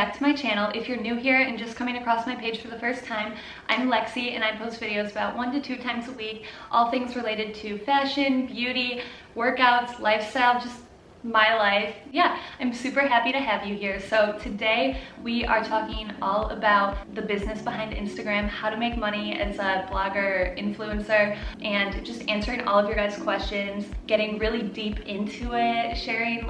back to my channel. If you're new here and just coming across my page for the first time, I'm Lexi and I post videos about 1 to 2 times a week, all things related to fashion, beauty, workouts, lifestyle, just my life. Yeah, I'm super happy to have you here. So today we are talking all about the business behind Instagram, how to make money as a blogger, influencer, and just answering all of your guys' questions, getting really deep into it, sharing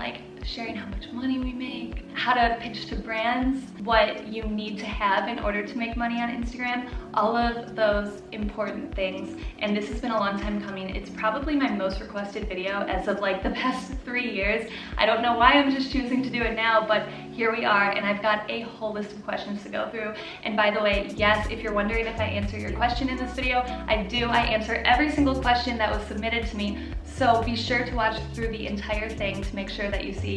how much money we make, how to pitch to brands, what you need to have in order to make money on Instagram, all of those important things. And this has been a long time coming. It's probably my most requested video as of like the past 3 years. I don't know why I'm just choosing to do it now, but here we are, and I've got a whole list of questions to go through. And by the way, yes, if you're wondering if I answer your question in this video, I do. I answer every single question that was submitted to me. So be sure to watch through the entire thing to make sure that you see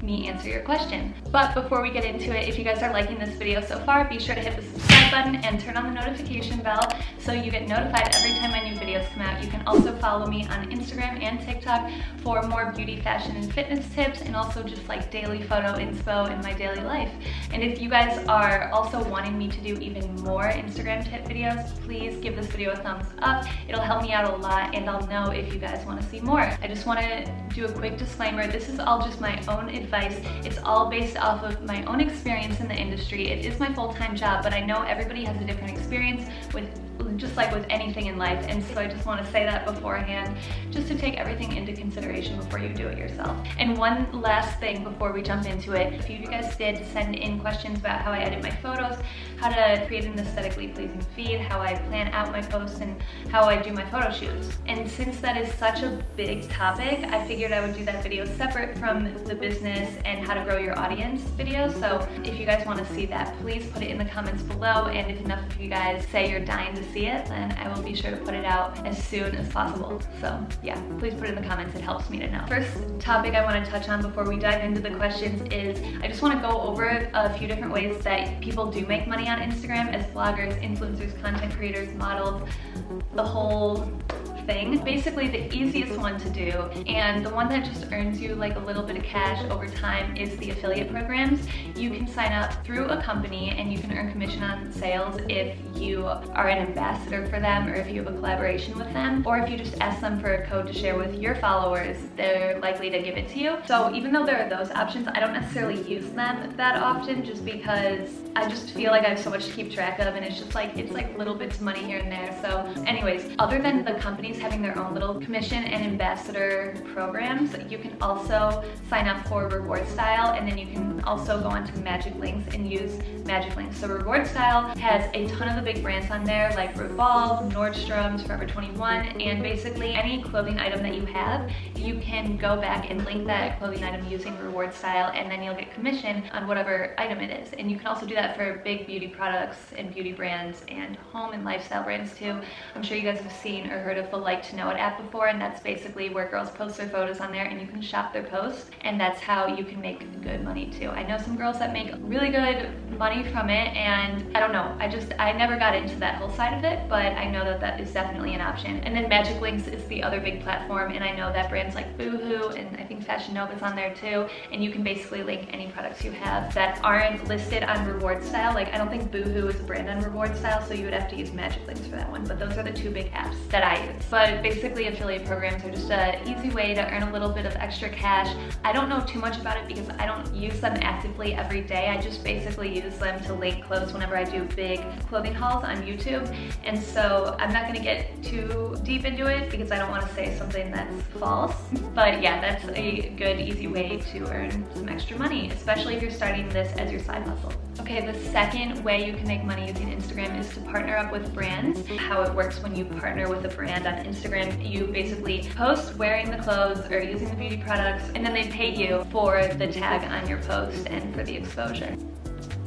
me answer your question. But before we get into it, if you guys are liking this video so far, be sure to hit the subscribe button and turn on the notification bell so you get notified every time my new videos come out. You can also follow me on Instagram and TikTok for more beauty, fashion, and fitness tips, and also just like daily photo inspo in my daily life. And if you guys are also wanting me to do even more Instagram tip videos, please give this video a thumbs up. It'll help me out a lot, and I'll know if you guys want to see more. I just want to do a quick disclaimer. This is all just my own advice. It's all based off of my own experience in the industry. It is my full-time job, but I know everybody has a different experience with just like with anything in life, and so I just want to say that beforehand, just to take everything into consideration before you do it yourself. And one last thing before we jump into it, if you guys did send in questions about how I edit my photos, how to create an aesthetically pleasing feed, how I plan out my posts, and how I do my photo shoots. And since that is such a big topic, I figured I would do that video separate from the business and how to grow your audience video. So if you guys want to see that, please put it in the comments below, and if enough of you guys say you're dying to see it, then I will be sure to put it out as soon as possible. So yeah, please put it in the comments. It helps me to know. First topic I want to touch on before we dive into the questions is I just want to go over a few different ways that people do make money on Instagram as bloggers, influencers, content creators, models, the whole thing. Basically the easiest one to do, and the one that just earns you like a little bit of cash over time, is the affiliate programs. You can sign up through a company and you can earn commission on sales if you are an ambassador for them, or if you have a collaboration with them, or if you just ask them for a code to share with your followers, they're likely to give it to you. So even though there are those options, I don't necessarily use them that often, just because I just feel like I have so much to keep track of, and it's like little bits of money here and there. So anyways, other than the companies having their own little commission and ambassador programs, you can also sign up for Reward Style, and then you can also go onto Magic Links and use Magic Links. So Reward Style has a ton of the big brands on there, like Revolve, Nordstrom's, Forever 21, and basically any clothing item that you have, you can go back and link that clothing item using Reward Style, and then you'll get commission on whatever item it is. And you can also do that for big beauty products and beauty brands and home and lifestyle brands too. I'm sure you guys have seen or heard of the Like to Know It app before, and that's basically where girls post their photos on there and you can shop their posts, and that's how you can make good money too. I know some girls that make really good money from it, and I don't know, I never got into that whole side of it, but I know that that is definitely an option. And then Magic Links is the other big platform, and I know that brands like Boohoo and I think Fashion Nova's on there too, and you can basically link any products you have that aren't listed on Reward Style. Like I don't think Boohoo is a brand on Reward Style, so you would have to use Magic Links for that one, but those are the two big apps that I use. But basically affiliate programs are just an easy way to earn a little bit of extra cash. I don't know too much about it because I don't use them actively every day. I just basically use them to link clothes whenever I do big clothing hauls on YouTube, and so I'm not going to get too deep into it because I don't want to say something that's false. But yeah, that's a good easy way to earn some extra money, especially if you're starting this as your side hustle. Okay, the second way you can make money using Instagram is to partner up with brands. How it works when you partner with a brand on Instagram, you basically post wearing the clothes or using the beauty products, and then they pay you for the tag on your post and for the exposure.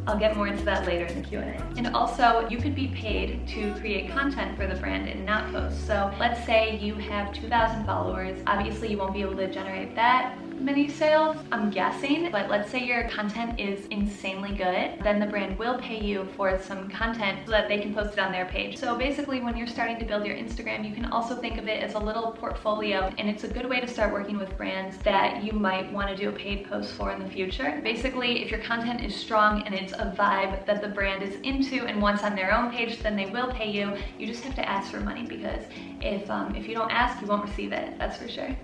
I'll get more into that later in the Q&A. And also, you could be paid to create content for the brand and not post. So let's say you have 2,000 followers. Obviously, you won't be able to generate that many sales, I'm guessing, but let's say your content is insanely good, then the brand will pay you for some content so that they can post it on their page. So basically, when you're starting to build your Instagram, you can also think of it as a little portfolio, and it's a good way to start working with brands that you might want to do a paid post for in the future. Basically, if your content is strong and it's a vibe that the brand is into and wants on their own page, then they will pay you. You just have to ask for money, because if you don't ask, you won't receive it. That's for sure.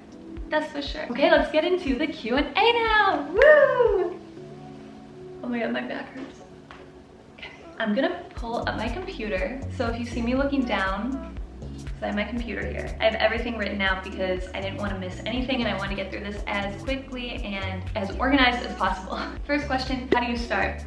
That's for sure. Okay, let's get into the Q&A now. Woo! Oh my god, my back hurts. Okay, I'm gonna pull up my computer. So if you see me looking down, I have my computer here. I have everything written out because I didn't want to miss anything, and I want to get through this as quickly and as organized as possible. First question, how do you start?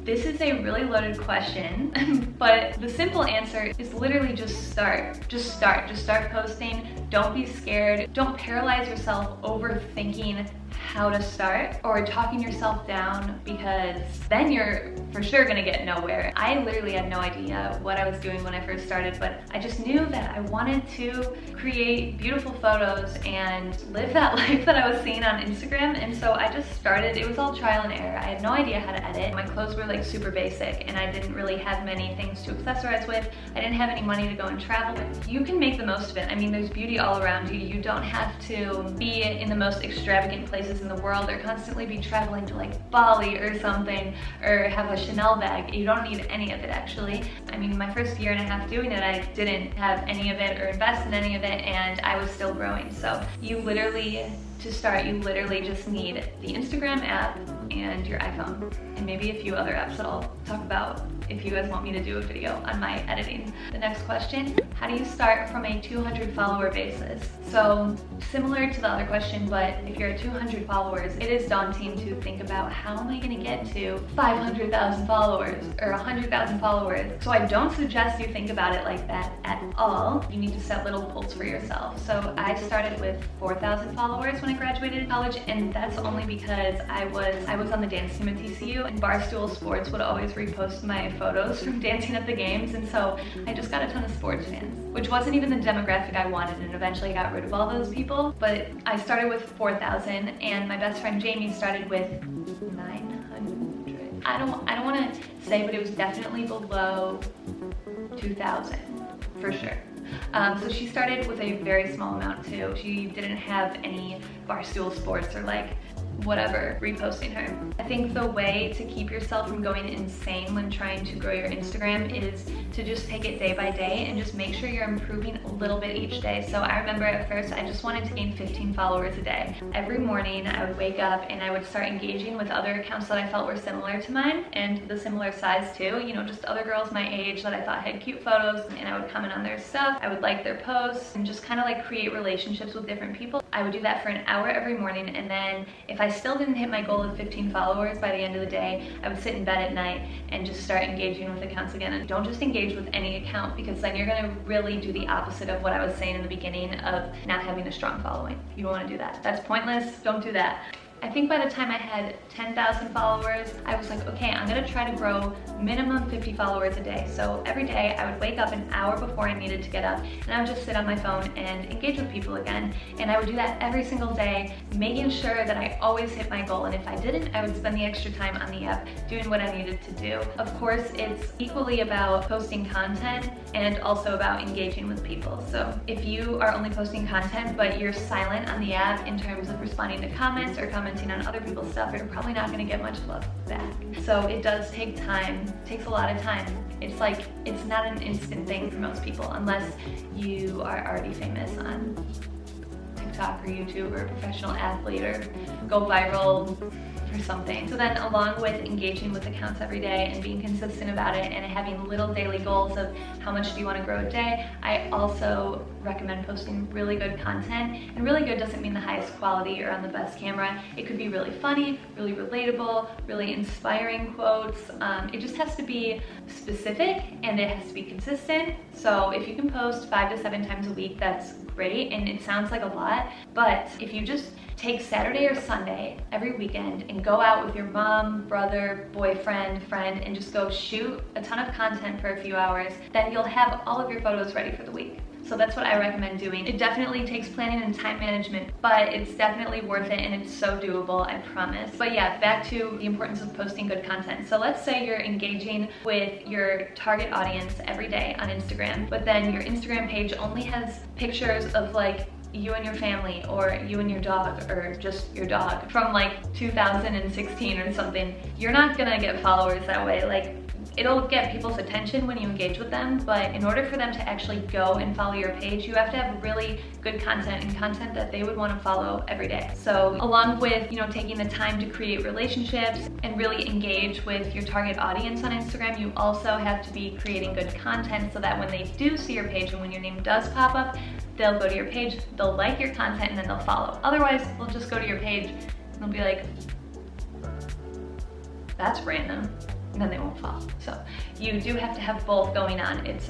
This is a really loaded question, but the simple answer is literally just start. Just start. Just start posting. Don't be scared. Don't paralyze yourself overthinking how to start or talking yourself down, because then you're for sure gonna get nowhere. I literally had no idea what I was doing when I first started, but I just knew that I wanted to create beautiful photos and live that life that I was seeing on Instagram, and so I just started. It was all trial and error. I had no idea how to edit. My clothes were like super basic, and I didn't really have many things to accessorize with. I didn't have any money to go and travel with. You can make the most of it. I mean, there's beauty all around you. You don't have to be in the most extravagant places in the world or constantly be traveling to like Bali or something, or have a Chanel bag. You don't need any of it, actually. I mean, my first year and a half doing it, I didn't have any of it or invest in any of it, and I was still growing. So you literally, to start, you literally just need the Instagram app and your iPhone, and maybe a few other apps that I'll talk about if you guys want me to do a video on my editing. The next question, how do you start from a 200 follower basis? So similar to the other question, but if you're at 200 followers, it is daunting to think about, how am I gonna get to 500,000 followers or 100,000 followers? So I don't suggest you think about it like that at all. You need to set little goals for yourself. So I started with 4,000 followers when I graduated college, and that's only because I was on the dance team at TCU, and Barstool Sports would always repost my photos from dancing at the games, and so I just got a ton of sports fans, which wasn't even the demographic I wanted, and eventually got rid of all those people. But I started with 4,000, and my best friend Jamie started with 900. I don't want to say, but it was definitely below 2,000 for sure. So she started with a very small amount too. She didn't have any Barstool Sports or like whatever reposting her. I think the way to keep yourself from going insane when trying to grow your Instagram is to just take it day by day and just make sure you're improving a little bit each day. So I remember at first I just wanted to gain 15 followers a day. Every morning I would wake up and I would start engaging with other accounts that I felt were similar to mine, and the similar size too, you know, just other girls my age that I thought had cute photos, and I would comment on their stuff. I would like their posts and just kind of like create relationships with different people. I would do that for an hour every morning, and then if I still didn't hit my goal of 15 followers by the end of the day, I would sit in bed at night and just start engaging with accounts again. And don't just engage with any account, because then you're gonna really do the opposite of what I was saying in the beginning of not having a strong following. You don't wanna do that. That's pointless, don't do that. I think by the time I had 10,000 followers, I was like, okay, I'm gonna try to grow minimum 50 followers a day. So every day I would wake up an hour before I needed to get up, and I would just sit on my phone and engage with people again. And I would do that every single day, making sure that I always hit my goal. And if I didn't, I would spend the extra time on the app doing what I needed to do. Of course, it's equally about posting content and also about engaging with people. So if you are only posting content, but you're silent on the app in terms of responding to comments or commenting on other people's stuff, you're probably not gonna get much love back. So it does take time, it takes a lot of time. It's like, it's not an instant thing for most people, unless you are already famous on TikTok or YouTube or a professional athlete or go viral or something. So then, along with engaging with accounts every day and being consistent about it and having little daily goals of how much do you want to grow a day, I also recommend posting really good content. And really good doesn't mean the highest quality or on the best camera. It could be really funny, really relatable, really inspiring quotes. It just has to be specific, and it has to be consistent. So if you can post 5 to 7 times a week, that's great, and it sounds like a lot, but if you just take Saturday or Sunday every weekend and go out with your mom, brother, boyfriend, friend, and just go shoot a ton of content for a few hours, then you'll have all of your photos ready for the week. So that's what I recommend doing. It definitely takes planning and time management, but it's definitely worth it and it's so doable, I promise. But yeah, back to the importance of posting good content. So let's say you're engaging with your target audience every day on Instagram, but then your Instagram page only has pictures of like you and your family, or you and your dog, or just your dog from like 2016 or something. You're not gonna get followers that way. Like, it'll get people's attention when you engage with them, but in order for them to actually go and follow your page, you have to have really good content and content that they would want to follow every day. So along with, you know, taking the time to create relationships and really engage with your target audience on Instagram, you also have to be creating good content so that when they do see your page and when your name does pop up, they'll go to your page, they'll like your content, and then they'll follow. Otherwise, they'll just go to your page and they'll be like, that's random. And then they won't follow. So you do have to have both going on. It's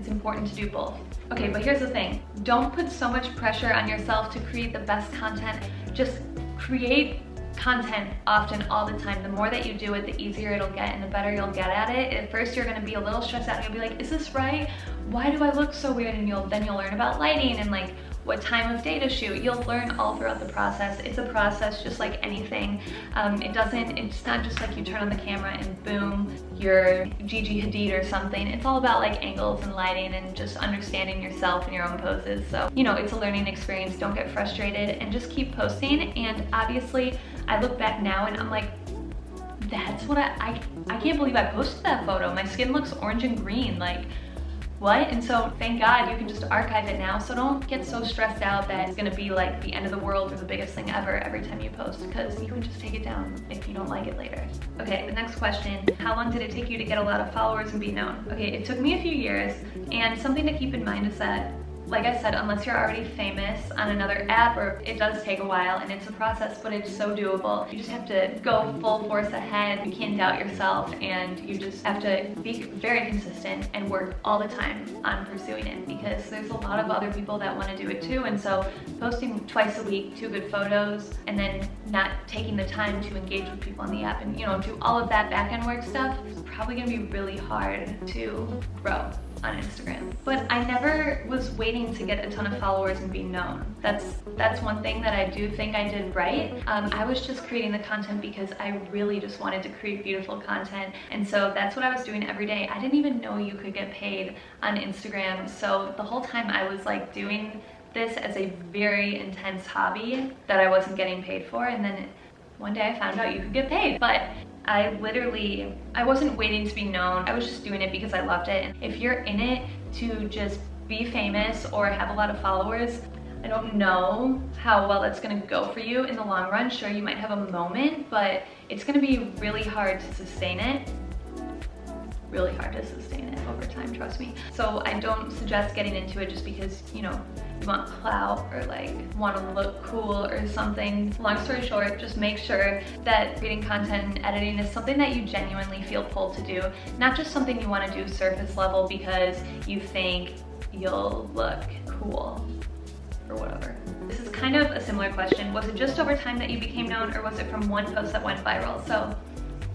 important to do both. Okay, but here's the thing. Don't put so much pressure on yourself to create the best content. Just create content often, all the time. The more that you do it, the easier it'll get and the better you'll get at it. At first, you're gonna be a little stressed out and you'll be like, is this right? Why do I look so weird? And then you'll learn about lighting and like what time of day to shoot. You'll learn all throughout the process. It's a process just like anything. It's not just like you turn on the camera and boom, you're Gigi Hadid or something. It's all about like angles and lighting and just understanding yourself and your own poses. So, you know, it's a learning experience. Don't get frustrated and just keep posting. And obviously, I look back now and I'm like, that's what I can't believe I posted that photo. My skin looks orange and green, like, what? And so thank God you can just archive it now. So don't get so stressed out that it's gonna be like the end of the world or the biggest thing ever every time you post, because you can just take it down if you don't like it later. Okay, the next question, how long did it take you to get a lot of followers and be known? Okay, it took me a few years, and something to keep in mind is that, like I said, unless you're already famous on another app, or it does take a while and it's a process, but it's so doable. You just have to go full force ahead. You can't doubt yourself, and you just have to be very consistent and work all the time on pursuing it, because there's a lot of other people that want to do it too. And so posting twice a week 2 good photos and then not taking the time to engage with people on the app and, you know, do all of that back-end work stuff is probably gonna be really hard to grow on Instagram. But I never was waiting to get a ton of followers and be known. That's one thing that I do think I did right. I was just creating the content because I really just wanted to create beautiful content, and so that's what I was doing every day. I didn't even know you could get paid on Instagram, so the whole time I was like doing this as a very intense hobby that I wasn't getting paid for, and then one day I found out you could get paid. But I wasn't waiting to be known. I was just doing it because I loved it. And if you're in it to just be famous or have a lot of followers, I don't know how well that's gonna go for you in the long run. Sure, you might have a moment, but it's gonna be really hard to sustain it. Really hard to sustain it over time, trust me. So I don't suggest getting into it just because, you know, you want clout or like want to look cool or something. Long story short, just make sure that creating content and editing is something that you genuinely feel pulled to do, not just something you want to do surface level because you think you'll look cool or whatever. This is kind of a similar question. Was it just over time that you became known, or was it from one post that went viral? So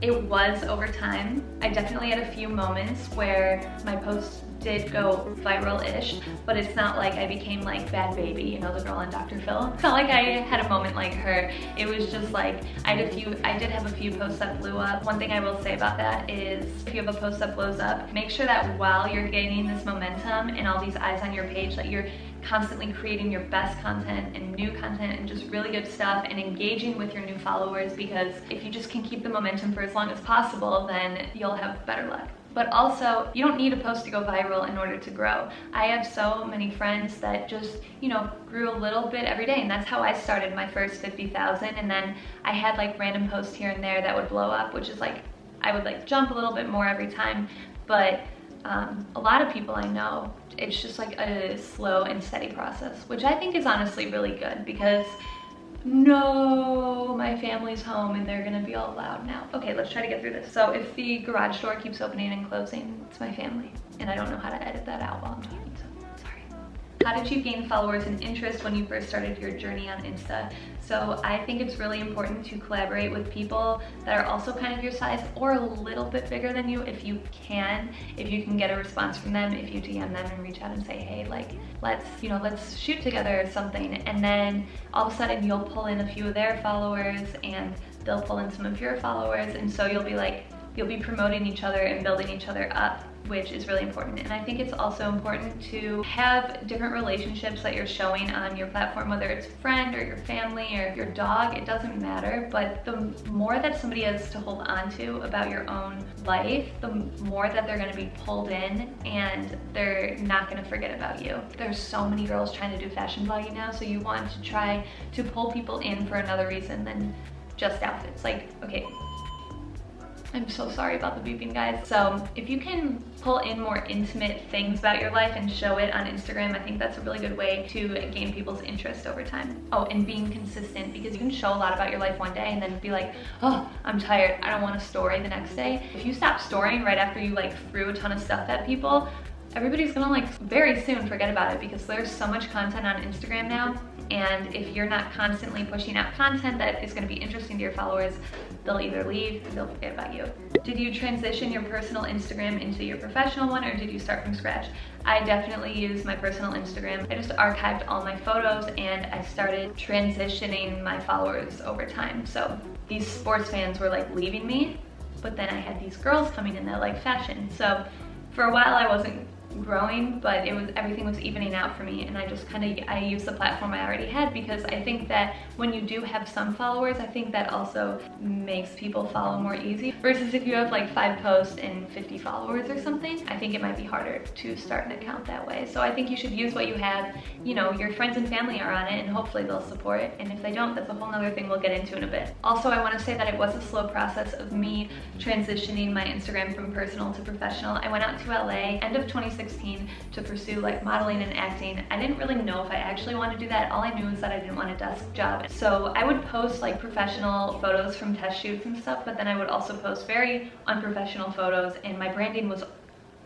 it was over time. I definitely had a few moments where my posts did go viral-ish, but it's not like I became like Bad Baby, you know, the girl on Dr. Phil. It's not like I had a moment like her. It was just like, I did have a few posts that blew up. One thing I will say about that is if you have a post that blows up, make sure that while you're gaining this momentum and all these eyes on your page, that you're constantly creating your best content and new content and just really good stuff and engaging with your new followers, because if you just can keep the momentum for as long as possible, then you'll have better luck. But also, you don't need a post to go viral in order to grow. I have so many friends that just, you know, grew a little bit every day, and that's how I started my first 50,000. And then I had like random posts here and there that would blow up, which is like, I would like jump a little bit more every time. But a lot of people I know, it's just like a slow and steady process, which I think is honestly really good, because no, my family's home and they're gonna be all loud now. Okay, let's try to get through this. So if the garage door keeps opening and closing, it's my family, and I don't know how to edit that out while I'm talking, so sorry. How did you gain followers and interest when you first started your journey on Insta? So I think it's really important to collaborate with people that are also kind of your size or a little bit bigger than you if you can get a response from them, if you DM them and reach out and say, hey, like, let's shoot together or something. And then all of a sudden you'll pull in a few of their followers and they'll pull in some of your followers. And so you'll be promoting each other and building each other up, which is really important. And I think it's also important to have different relationships that you're showing on your platform, whether it's a friend or your family or your dog, it doesn't matter. But the more that somebody has to hold on to about your own life, the more that they're gonna be pulled in and they're not gonna forget about you. There's so many girls trying to do fashion blogging now, so you want to try to pull people in for another reason than just outfits. Like, okay, I'm so sorry about the beeping, guys. So if you can pull in more intimate things about your life and show it on Instagram, I think that's a really good way to gain people's interest over time. Oh, and being consistent, because you can show a lot about your life one day and then be like, oh, I'm tired, I don't want to story the next day. If you stop storying right after you like threw a ton of stuff at people, everybody's gonna like very soon forget about it, because there's so much content on Instagram now. And if you're not constantly pushing out content that is going to be interesting to your followers, they'll either leave or they'll forget about you. Did you transition your personal Instagram into your professional one, or did you start from scratch? I definitely use my personal Instagram. I just archived all my photos and I started transitioning my followers over time. So these sports fans were like leaving me, but then I had these girls coming in that like fashion. So for a while I wasn't growing, but everything was evening out for me, and I used the platform I already had, because I think that when you do have some followers, I think that also makes people follow more easy, versus if you have like 5 posts and 50 followers or something. I think it might be harder to start an account that way. So I think you should use what you have. You know, your friends and family are on it and hopefully they'll support it, and if they don't, that's a whole nother thing we'll get into in a bit. Also, I want to say that it was a slow process of me transitioning my Instagram from personal to professional. I went out to LA end of 2016 to pursue like modeling and acting. I didn't really know if I actually wanted to do that. All I knew was that I didn't want a desk job. So I would post like professional photos from test shoots and stuff, but then I would also post very unprofessional photos, and my branding was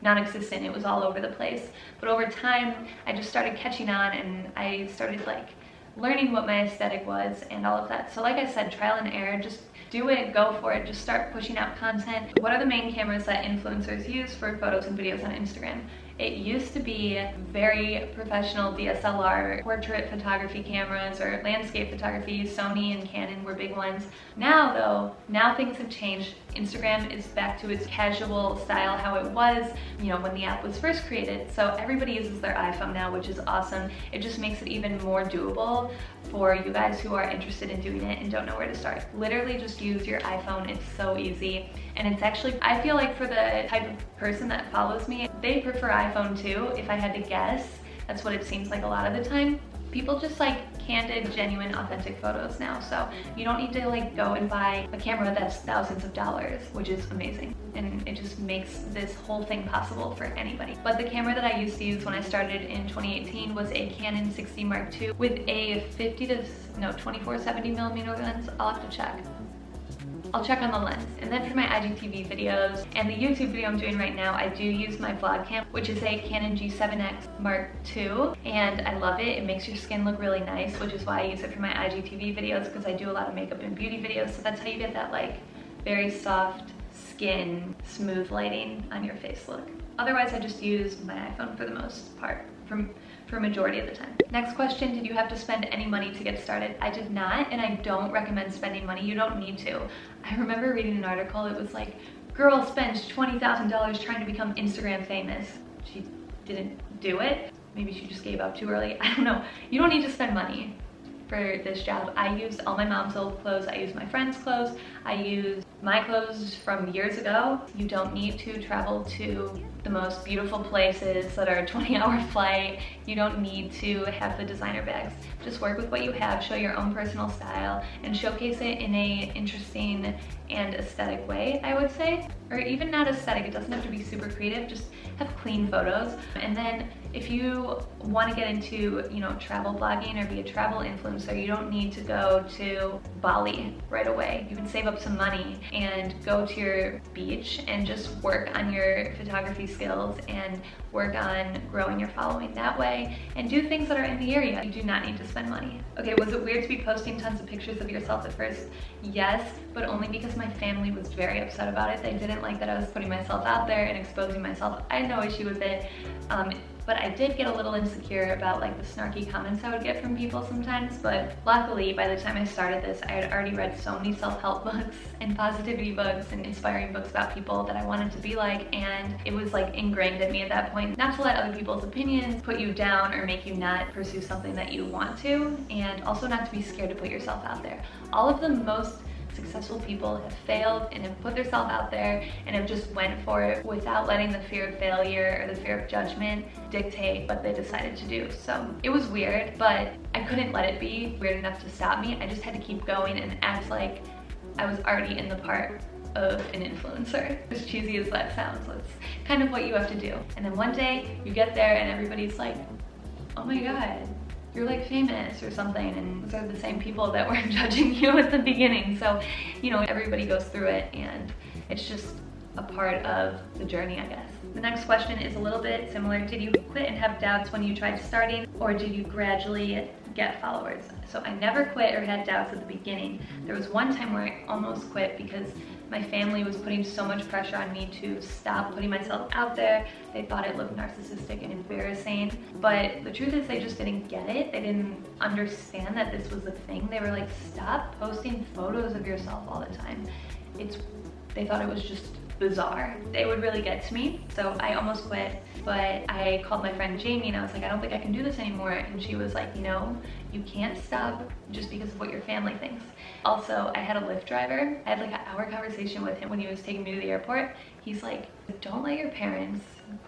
non-existent. It was all over the place. But over time, I just started catching on, and I started like learning what my aesthetic was and all of that. So like I said, trial and error, just do it, go for it, just start pushing out content. What are the main cameras that influencers use for photos and videos on Instagram? It used to be very professional DSLR, portrait photography cameras, or landscape photography. Sony and Canon were big ones. Now though, things have changed. Instagram is back to its casual style, how it was, you know, when the app was first created. So everybody uses their iPhone now, which is awesome. It just makes it even more doable for you guys who are interested in doing it and don't know where to start. Literally just use your iPhone, it's so easy. And it's actually, I feel like for the type of person that follows me, they prefer iPhone too, if I had to guess. That's what it seems like a lot of the time. People just like candid, genuine, authentic photos now. So you don't need to like go and buy a camera that's thousands of dollars, which is amazing. And it just makes this whole thing possible for anybody. But the camera that I used to use when I started in 2018 was a Canon 60 Mark II with a 24-70mm lens. I'll have to check. I'll check on the lens. And then for my IGTV videos and the YouTube video I'm doing right now, I do use my vlog cam, which is a Canon G7X Mark II, and I love it. It makes your skin look really nice, which is why I use it for my IGTV videos, because I do a lot of makeup and beauty videos, so that's how you get that like very soft skin, smooth lighting on your face look. Otherwise, I just use my iPhone for the most part, for a majority of the time. Next question, did you have to spend any money to get started? I did not, and I don't recommend spending money. You don't need to. I remember reading an article, it was like, girl spends $20,000 trying to become Instagram famous. She didn't do it. Maybe she just gave up too early. I don't know. You don't need to spend money for this job. I used all my mom's old clothes. I used my friend's clothes. I used my clothes from years ago. You don't need to travel to the most beautiful places that are a 20-hour flight. You don't need to have the designer bags. Just work with what you have, show your own personal style, and showcase it in a interesting and aesthetic way, I would say. Or even not aesthetic, it doesn't have to be super creative, just have clean photos. And then if you want to get into, you know, travel blogging or be a travel influencer, you don't need to go to Bali right away. You can save up some money and go to your beach and just work on your photography skills and work on growing your following that way and do things that are in the area. You do not need to spend money. Okay, was it weird to be posting tons of pictures of yourself at first? Yes, but only because my family was very upset about it. They didn't like that I was putting myself out there and exposing myself. I had no issue with it. But I did get a little insecure about like the snarky comments I would get from people sometimes, but luckily by the time I started this, I had already read so many self-help books and positivity books and inspiring books about people that I wanted to be like, and it was like ingrained in me at that point not to let other people's opinions put you down or make you not pursue something that you want to, and also not to be scared to put yourself out there. All of the most successful people have failed and have put themselves out there and have just went for it without letting the fear of failure or the fear of judgment dictate what they decided to do. So it was weird, but I couldn't let it be weird enough to stop me. I just had to keep going and act like I was already in the part of an influencer. As cheesy as that sounds, that's kind of what you have to do. And then one day you get there and everybody's like, oh my God, you're like famous or something, and those are the same people that were judging you at the beginning. So, you know, everybody goes through it and it's just a part of the journey, I guess. The next question is a little bit similar. Did you quit and have doubts when you tried starting, or did you gradually get followers? So I never quit or had doubts at the beginning. There was one time where I almost quit because my family was putting so much pressure on me to stop putting myself out there. They thought it looked narcissistic and embarrassing. But the truth is they just didn't get it. They didn't understand that this was a thing. They were like, stop posting photos of yourself all the time. They thought it was just bizarre. They would really get to me. So I almost quit, but I called my friend Jamie and I was like, I don't think I can do this anymore. And she was like, you know, you can't stop just because of what your family thinks. Also, I had a Lyft driver. I had like an hour conversation with him when he was taking me to the airport. He's like, don't let your parents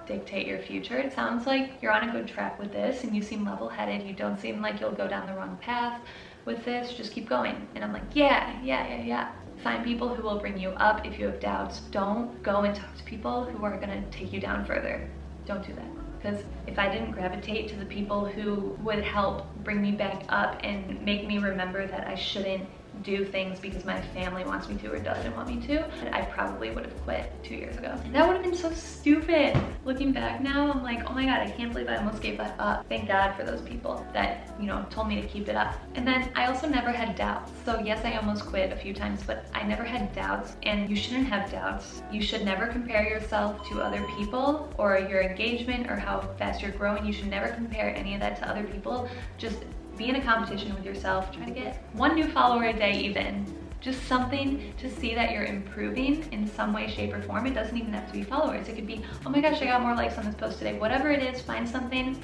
dictate your future. It sounds like you're on a good track with this and you seem level-headed. You don't seem like you'll go down the wrong path with this. Just keep going. And I'm like, yeah. Find people who will bring you up if you have doubts. Don't go and talk to people who are gonna take you down further. Don't do that. Because if I didn't gravitate to the people who would help bring me back up and make me remember that I shouldn't do things because my family wants me to or doesn't want me to, I probably would have quit 2 years ago. And that would have been so stupid. Looking back now, I'm like, oh my God, I can't believe I almost gave that up. Thank God for those people that, you know, told me to keep it up. And then I also never had doubts. So yes, I almost quit a few times, but I never had doubts, and you shouldn't have doubts. You should never compare yourself to other people or your engagement or how fast you're growing. You should never compare any of that to other people. Just be in a competition with yourself. Try to get 1 new follower a day even. Just something to see that you're improving in some way, shape, or form. It doesn't even have to be followers. It could be, oh my gosh, I got more likes on this post today. Whatever it is, find something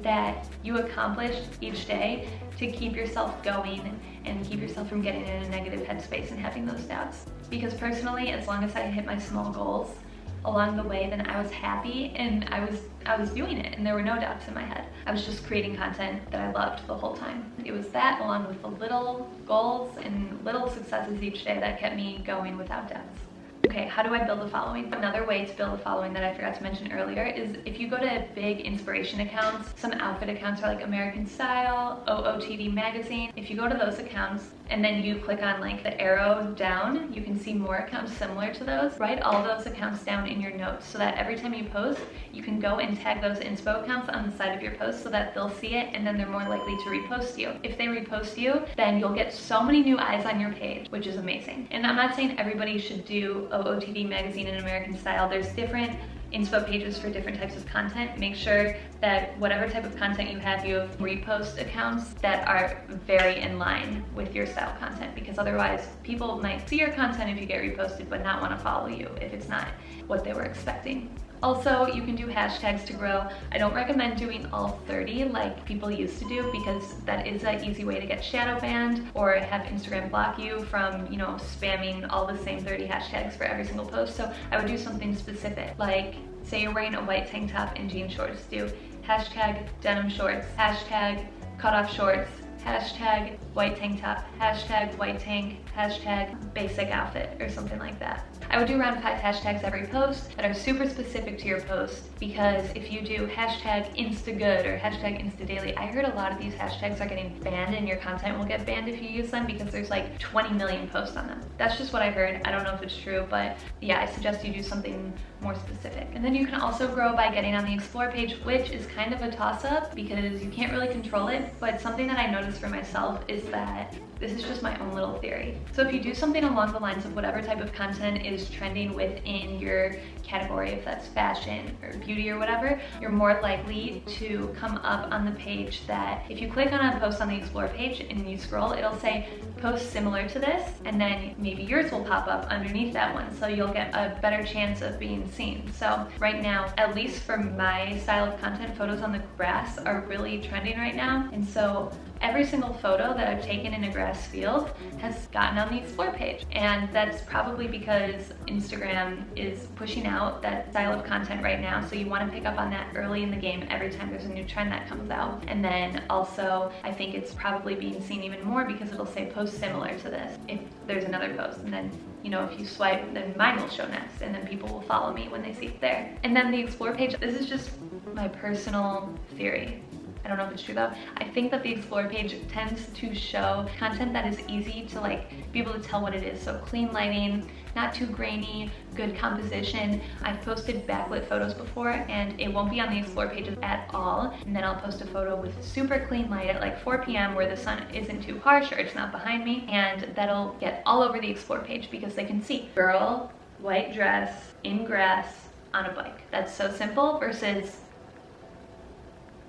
that you accomplished each day to keep yourself going and keep yourself from getting in a negative headspace and having those doubts. Because personally, as long as I hit my small goals along the way, then I was happy and I was doing it and there were no doubts in my head. I was just creating content that I loved the whole time. It was that, along with the little goals and little successes each day, that kept me going without doubts. Okay, how do I build a following? Another way to build a following that I forgot to mention earlier is if you go to big inspiration accounts. Some outfit accounts are like American Style, OOTD Magazine. If you go to those accounts and then you click on like the arrow down, you can see more accounts similar to those. Write all those accounts down in your notes so that every time you post, you can go and tag those inspo accounts on the side of your post so that they'll see it and then they're more likely to repost you. If they repost you, then you'll get so many new eyes on your page, which is amazing. And I'm not saying everybody should do OOTD Magazine and American Style. There's different inspo pages for different types of content. Make sure that whatever type of content you have repost accounts that are very in line with your style content, because otherwise people might see your content if you get reposted but not want to follow you if it's not what they were expecting. Also, you can do hashtags to grow. I don't recommend doing all 30 like people used to do, because that is an easy way to get shadow banned or have Instagram block you from, you know, spamming all the same 30 hashtags for every single post. So I would do something specific, like say you're wearing a white tank top and jean shorts, do hashtag denim shorts, hashtag cutoff shorts, hashtag white tank top, hashtag white tank, hashtag basic outfit, or something like that. I would do around 5 hashtags every post that are super specific to your post, because if you do hashtag instagood or hashtag instadaily, I heard a lot of these hashtags are getting banned and your content will get banned if you use them because there's like 20 million posts on them. That's just what I heard. I don't know if it's true, but yeah, I suggest you do something more specific. And then you can also grow by getting on the explore page, which is kind of a toss-up because you can't really control it, but something that I noticed for myself is that this is just my own little theory. So if you do something along the lines of whatever type of content is trending within your category, if that's fashion or beauty or whatever, you're more likely to come up on the page that if you click on a post on the explore page and you scroll, it'll say post similar to this, and then maybe yours will pop up underneath that one, so you'll get a better chance of being seen. So right now, at least for my style of content, photos on the grass are really trending right now, and so every single photo that I've taken in a grass field has gotten on the explore page. And that's probably because Instagram is pushing out that style of content right now. So you want to pick up on that early in the game every time there's a new trend that comes out. And then also, I think it's probably being seen even more because it'll say post similar to this if there's another post. And then, you know, if you swipe, then mine will show next, and then people will follow me when they see it there. And then the explore page, this is just my personal theory. I don't know if it's true though. I think that the explore page tends to show content that is easy to like be able to tell what it is. So clean lighting, not too grainy, good composition. I've posted backlit photos before and it won't be on the explore pages at all. And then I'll post a photo with super clean light at like 4 p.m. where the sun isn't too harsh or it's not behind me, and that'll get all over the explore page because they can see girl, white dress, in grass, on a bike. That's so simple versus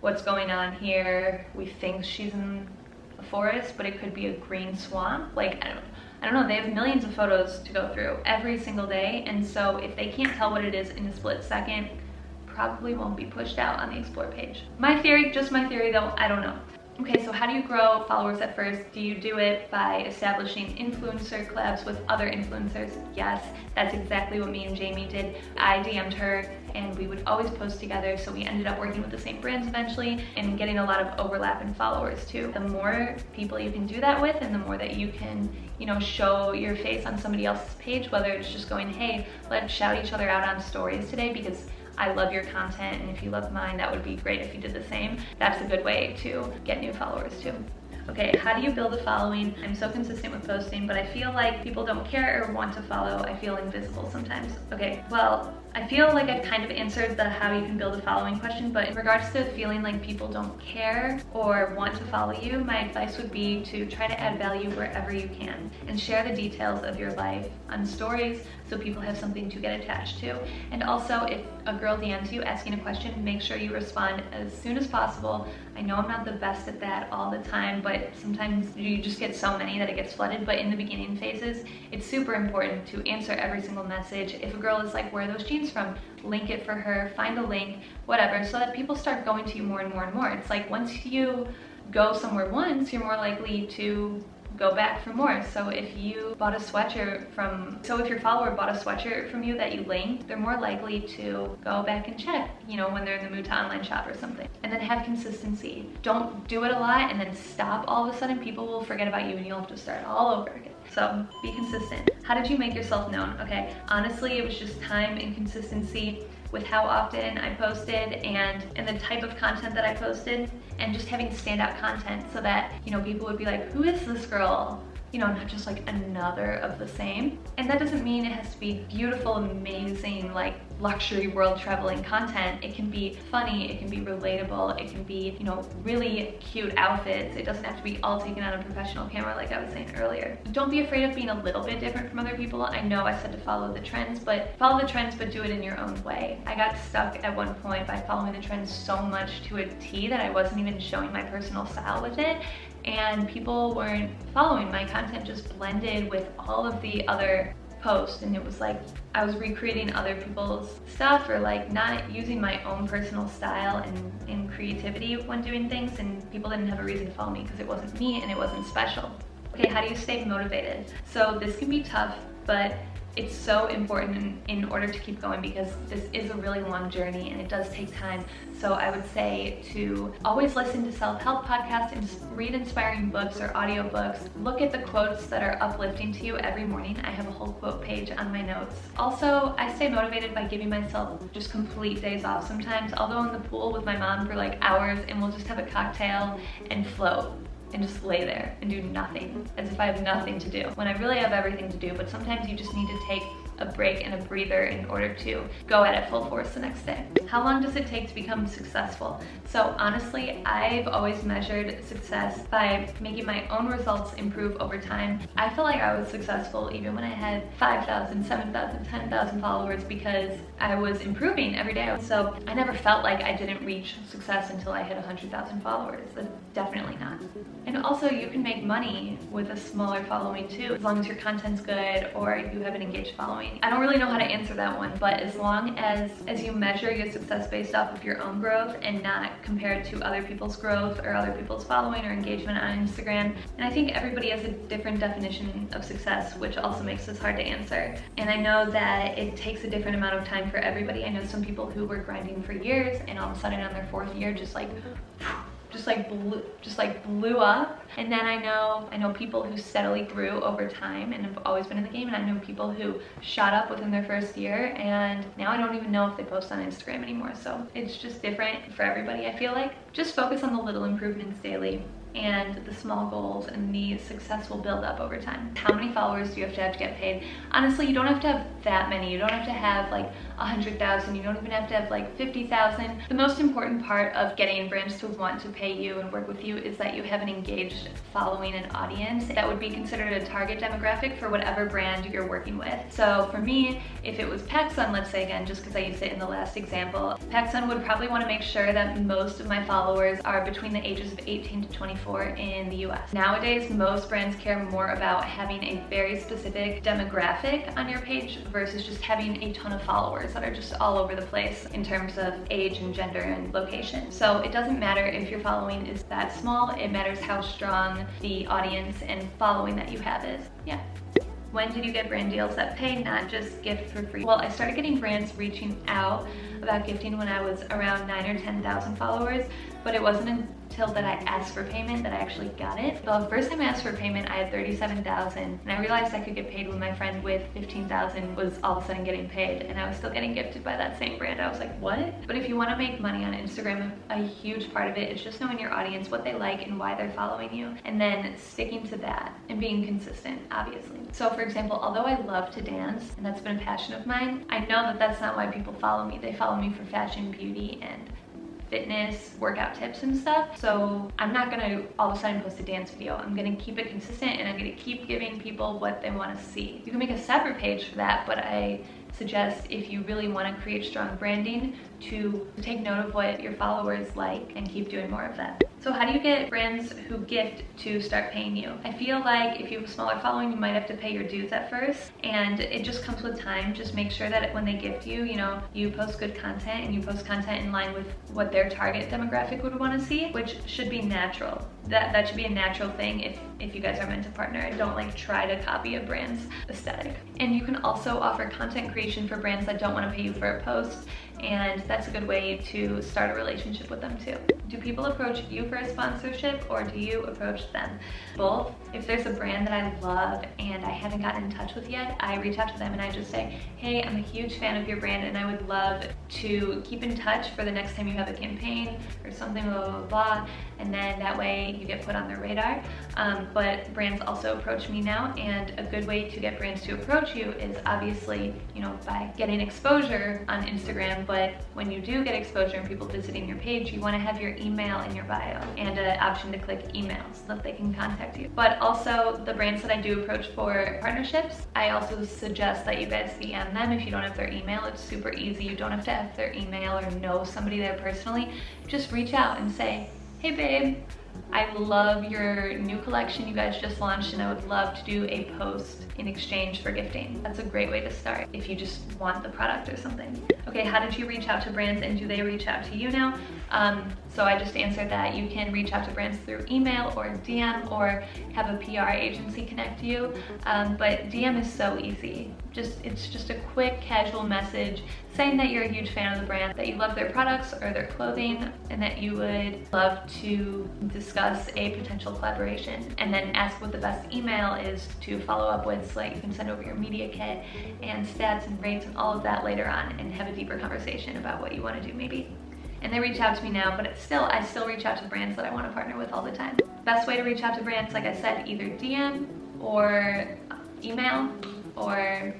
what's going on here. We think she's in a forest, but it could be a green swamp. Like, I don't know, they have millions of photos to go through every single day, and so if they can't tell what it is in a split second, probably won't be pushed out on the explore page. My theory, just my theory though, I don't know. Okay, so how do you grow followers at first? Do you do it by establishing influencer collabs with other influencers? Yes, that's exactly what me and Jamie did. I DM'd her and we would always post together, so we ended up working with the same brands eventually and getting a lot of overlap in followers too. The more people you can do that with and the more that you can, you know, show your face on somebody else's page, whether it's just going, hey, let's shout each other out on stories today because I love your content, and if you love mine, that would be great if you did the same. That's a good way to get new followers too. Okay, how do you build a following? I'm so consistent with posting, but I feel like people don't care or want to follow. I feel invisible sometimes. Okay, well, I feel like I've kind of answered the how you can build a following question, but in regards to feeling like people don't care or want to follow you, my advice would be to try to add value wherever you can and share the details of your life on stories so people have something to get attached to. And also, if a girl DMs you asking a question, make sure you respond as soon as possible. I know I'm not the best at that all the time, but sometimes you just get so many that it gets flooded. But in the beginning phases, it's super important to answer every single message. If a girl is like, where are those jeans from? Link it for her, find a link, whatever, so that people start going to you more and more and more. It's like once you go somewhere once, you're more likely to go back for more. So if you bought a sweatshirt if your follower bought a sweatshirt from you that you linked, they're more likely to go back and check, you know, when they're in the mood to online shop or something. And then have consistency. Don't do it a lot and then stop. All of a sudden people will forget about you and you'll have to start all over again. So be consistent. How did you make yourself known? Okay, honestly, it was just time and consistency with how often I posted and the type of content that I posted, and just having standout content so that, you know, people would be like, who is this girl? You know, not just like another of the same. And that doesn't mean it has to be beautiful, amazing, like luxury world traveling content. It can be funny, it can be relatable, it can be, you know, really cute outfits. It doesn't have to be all taken on a professional camera like I was saying earlier. Don't be afraid of being a little bit different from other people. I know I said to follow the trends, but do it in your own way. I got stuck at one point by following the trends so much to a T that I wasn't even showing my personal style with it. And people weren't following. My content just blended with all of the other posts, and it was like I was recreating other people's stuff or like not using my own personal style and creativity when doing things, and people didn't have a reason to follow me because it wasn't me and it wasn't special. Okay, how do you stay motivated? So this can be tough, but it's so important in order to keep going, because this is a really long journey and it does take time. So I would say to always listen to self-help podcasts and read inspiring books or audiobooks. Look at the quotes that are uplifting to you every morning. I have a whole quote page on my notes. Also, I stay motivated by giving myself just complete days off sometimes. I'll go in the pool with my mom for like hours and we'll just have a cocktail and float and just lay there and do nothing, as if I have nothing to do, when I really have everything to do. But sometimes you just need to take a break and a breather in order to go at it full force the next day. How long does it take to become successful? So honestly, I've always measured success by making my own results improve over time. I feel like I was successful even when I had 5,000, 7,000, 10,000 followers, because I was improving every day. So I never felt like I didn't reach success until I hit 100,000 followers. That's definitely not. And also, you can make money with a smaller following too, as long as your content's good or you have an engaged following. I don't really know how to answer that one, but as long as you measure your success based off of your own growth and not compared to other people's growth or other people's following or engagement on Instagram. And I think everybody has a different definition of success, which also makes this hard to answer. And I know that it takes a different amount of time for everybody. I know some people who were grinding for years and all of a sudden on their 4th year just blew up. And then I know people who steadily grew over time and have always been in the game, and I know people who shot up within their 1st year and now I don't even know if they post on Instagram anymore. So it's just different for everybody, I feel like. Just focus on the little improvements daily and the small goals, and the success will build up over time. How many followers do you have to get paid? Honestly, you don't have to have that many. You don't have to have like 100,000. You don't even have to have like 50,000. The most important part of getting brands to want to pay you and work with you is that you have an engaged following and audience that would be considered a target demographic for whatever brand you're working with. So for me, if it was PacSun, let's say again, just because I used it in the last example, PacSun would probably want to make sure that most of my followers are between the ages of 18 to 24 in the US. Nowadays, most brands care more about having a very specific demographic on your page versus just having a ton of followers that are just all over the place in terms of age and gender and location. So it doesn't matter if your following is that small, it matters how strong the audience and following that you have is. Yeah. When did you get brand deals that pay, not just gift for free? Well, I started getting brands reaching out about gifting when I was around 9,000 or 10,000 followers, but it wasn't until that I asked for payment that I actually got it. The first time I asked for payment, I had 37,000, and I realized I could get paid when my friend with 15,000 was all of a sudden getting paid, and I was still getting gifted by that same brand. I was like, what? But if you want to make money on Instagram, a huge part of it is just knowing your audience, what they like and why they're following you, and then sticking to that and being consistent, obviously. So for example, although I love to dance, and that's been a passion of mine, I know that that's not why people follow me. They follow me for fashion, beauty, and fitness, workout tips and stuff. So I'm not gonna all of a sudden post a dance video. I'm gonna keep it consistent, and I'm gonna keep giving people what they wanna see. You can make a separate page for that, but I suggest, if you really wanna create strong branding, to take note of what your followers like and keep doing more of that. So how do you get brands who gift to start paying you? I feel like if you have a smaller following, you might have to pay your dues at first, and it just comes with time. Just make sure that when they gift you, you post good content, and you post content in line with what their target demographic would want to see, which should be natural. That should be a natural thing if you guys are meant to partner. Don't like try to copy a brand's aesthetic. And you can also offer content creation for brands that don't want to pay you for a post, and that's a good way to start a relationship with them too. Do people approach you for a sponsorship, or do you approach them? Both. If there's a brand that I love and I haven't gotten in touch with yet, I reach out to them and I just say, hey, I'm a huge fan of your brand and I would love to keep in touch for the next time you have a campaign or something, blah, blah, blah. And then that way you get put on their radar. But brands also approach me now, and a good way to get brands to approach you is obviously, by getting exposure on Instagram. But when you do get exposure and people visiting your page, you want to have your email in your bio and an option to click email so that they can contact you. But also the brands that I do approach for partnerships, I also suggest that you guys DM them if you don't have their email. It's super easy. You don't have to have their email or know somebody there personally. Just reach out and say, hey babe, I love your new collection you guys just launched and I would love to do a post in exchange for gifting. That's a great way to start if you just want the product or something. Okay, how did you reach out to brands and do they reach out to you now? So I just answered that. You can reach out to brands through email or DM or have a PR agency connect you. But DM is so easy. It's just a quick casual message saying that you're a huge fan of the brand, that you love their products or their clothing, and that you would love to discuss a potential collaboration. And then ask what the best email is to follow up with, so that you can send over your media kit and stats and rates and all of that later on and have a deeper conversation about what you want to do maybe. And they reach out to me now, but I still reach out to brands that I want to partner with all the time. Best way to reach out to brands, like I said, either DM or email or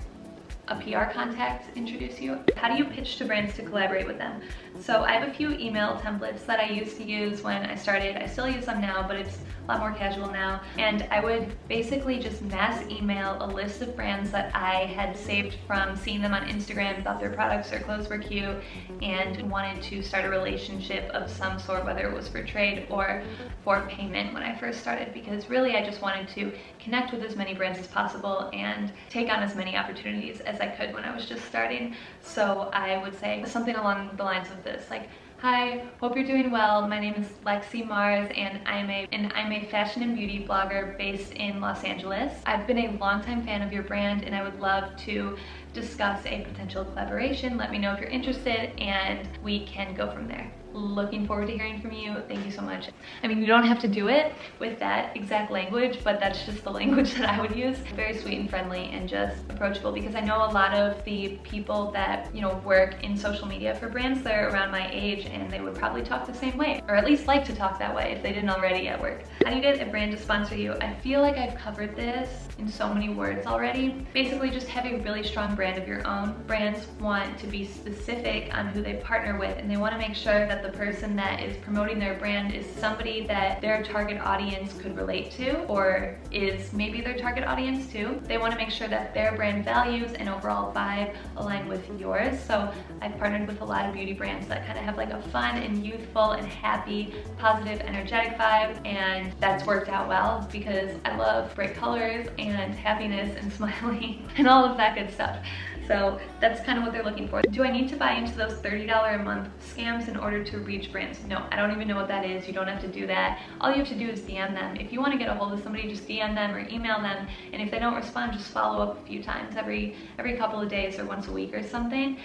a PR contact introduce you. How do you pitch to brands to collaborate with them? So I have a few email templates that I used to use when I started. I still use them now, but it's a lot more casual now. And I would basically just mass email a list of brands that I had saved from seeing them on Instagram, thought their products or clothes were cute, and wanted to start a relationship of some sort, whether it was for trade or for payment when I first started, because really I just wanted to connect with as many brands as possible and take on as many opportunities as I could when I was just starting. So I would say something along the lines of this, like, hi, hope you're doing well. My name is Lexi Mars and I'm a fashion and beauty blogger based in Los Angeles. I've been a longtime fan of your brand and I would love to discuss a potential collaboration. Let me know if you're interested and we can go from there. Looking forward to hearing from you. Thank you so much. I mean, you don't have to do it with that exact language, but that's just the language that I would use. Very sweet and friendly and just approachable, because I know a lot of the people that, work in social media for brands, they're around my age and they would probably talk the same way, or at least like to talk that way if they didn't already at work. How do you get a brand to sponsor you? I feel like I've covered this in so many words already. Basically, just have a really strong brand of your own. Brands want to be specific on who they partner with, and they want to make sure that the person that is promoting their brand is somebody that their target audience could relate to, or is maybe their target audience too. They want to make sure that their brand values and overall vibe align with yours. So I've partnered with a lot of beauty brands that kind of have like a fun and youthful and happy, positive, energetic vibe, and that's worked out well because I love bright colors and happiness and smiling and all of that good stuff. So that's kind of what they're looking for. Do I need to buy into those $30 a month scams in order to reach brands? No, I don't even know what that is. You don't have to do that. All you have to do is DM them. If you want to get a hold of somebody, just DM them or email them. And if they don't respond, just follow up a few times, every couple of days or once a week or something.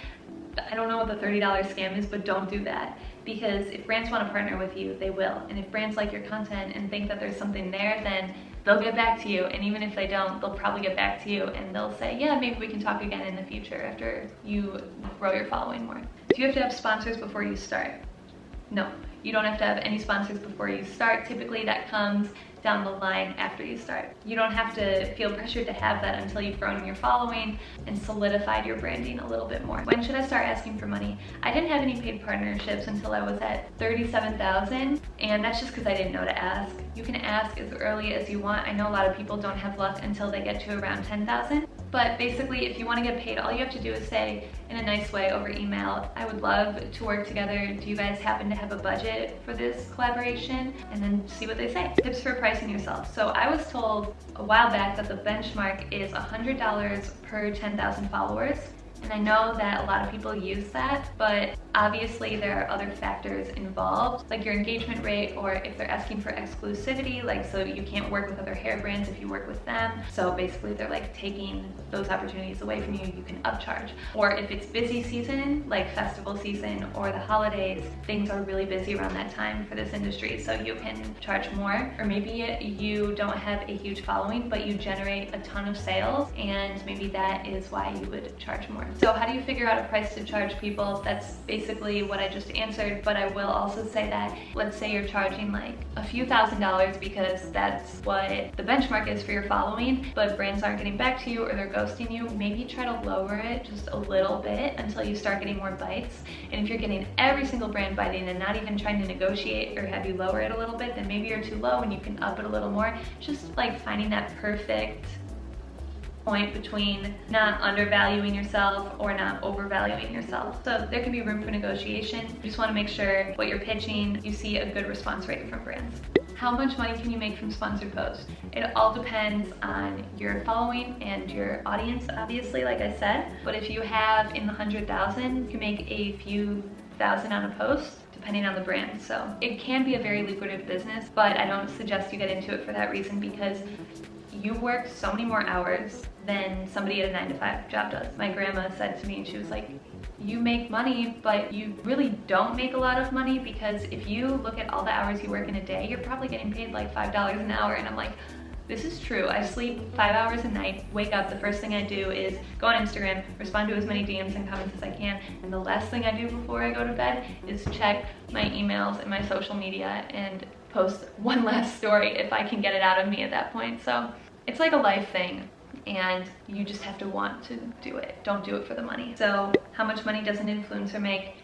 I don't know what the $30 scam is, but don't do that. Because if brands want to partner with you, they will. And if brands like your content and think that there's something there, then they'll get back to you. And even if they don't, they'll probably get back to you and they'll say, yeah, maybe we can talk again in the future after you grow your following more. Do you have to have sponsors before you start? No, you don't have to have any sponsors before you start. Typically that comes down the line after you start. You don't have to feel pressured to have that until you've grown your following and solidified your branding a little bit more. When should I start asking for money? I didn't have any paid partnerships until I was at 37,000, and that's just because I didn't know to ask. You can ask as early as you want. I know a lot of people don't have luck until they get to around 10,000. But basically, if you want to get paid, all you have to do is say in a nice way over email, I would love to work together. Do you guys happen to have a budget for this collaboration? And then see what they say. Tips for pricing yourself. So I was told a while back that the benchmark is $100 per 10,000 followers. And I know that a lot of people use that, but obviously there are other factors involved, like your engagement rate, or if they're asking for exclusivity, like so you can't work with other hair brands if you work with them. So basically they're like taking those opportunities away from you, you can upcharge. Or if it's busy season, like festival season or the holidays, things are really busy around that time for this industry, so you can charge more. Or maybe you don't have a huge following, but you generate a ton of sales, and maybe that is why you would charge more. So how do you figure out a price to charge people? That's basically what I just answered, but I will also say that, let's say you're charging like a few $1,000s because that's what the benchmark is for your following, but brands aren't getting back to you or they're ghosting you, maybe try to lower it just a little bit until you start getting more bites. And if you're getting every single brand biting and not even trying to negotiate or have you lower it a little bit, then maybe you're too low and you can up it a little more. Just like finding that perfect point between not undervaluing yourself or not overvaluing yourself. So there can be room for negotiation. You just want to make sure what you're pitching, you see a good response rate from brands. how much money can you make from sponsored posts? It all depends on your following and your audience, obviously, like I said. But if you have in the 100,000, you can make a few thousand on a post, depending on the brand. So it can be a very lucrative business, but I don't suggest you get into it for that reason, because you work so many more hours than somebody at a 9-to-5 job does. My grandma said to me, she was like, you make money, but you really don't make a lot of money, because if you look at all the hours you work in a day, you're probably getting paid like $5 an hour. And I'm like, this is true. I sleep 5 hours a night, wake up, the first thing I do is go on Instagram, respond to as many DMs and comments as I can, and the last thing I do before I go to bed is check my emails and my social media and post one last story if I can get it out of me at that point. So it's like a life thing, and you just have to want to do it. Don't do it for the money. So how much money does an influencer make?